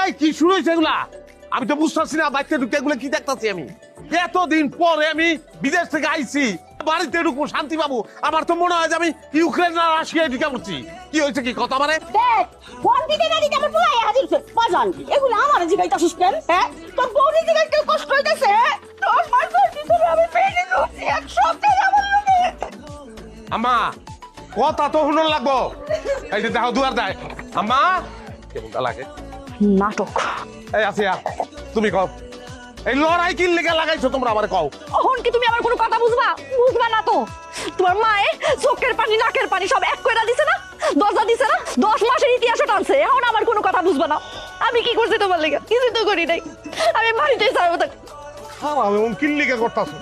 এই কি শুরু হয়েছে এগুলা? আমি তো বুঝতেছি না বাচ্চা ঢুকে এগুলো কি দেখতেছি আমি। এতদিন পরে আমি বিদেশ থেকে আইছি, বাড়িতে ঢুকবো শান্তি পাবো। আমার তো মনে হয় যে আমি ইউক্রেন আর রাশিয়ায় ঢুকে পড়ছি। কি হয়েছে কি কথা মানে? দেখ ফোন দিতে না দিতে আমার পুরাই হাজির হইছে বাজান। এগুলো আমার জিগাইতাছিস কেন? হ্যাঁ তোর বউনি জিগাইতে কষ্ট হইতাছে? তোর মাথার ভিতরে আমি পেটে ঢুকছি এক সপ্তাহ আমার লাগে। আম্মা কথা তো শুনুন লাগবো। এই যে দেখো দুয়ার দেয়। আম্মা কেমনটা লাগে? নাটক। এই আসিয়া তুমি কও, এই লড়াই কি লেগে লাগাইছো তোমরা? আমারে কও। এখন কি তুমি আমার কোনো কথা বুঝবা? বুঝবা না তো। তোমার মায়ে চোখের পানি নাকের পানি সব এক কইরা দিছে না, দরজা দিছে না, 10 মাসের ইতিহাসও টানছে। এখন আমার কোনো কথা বুঝবা না। আমি কি করছি তোমার লেগে? কিছু তো করি নাই। আমি বাড়িতেই ছাড়বো। আমি কি লেগে করতেছো?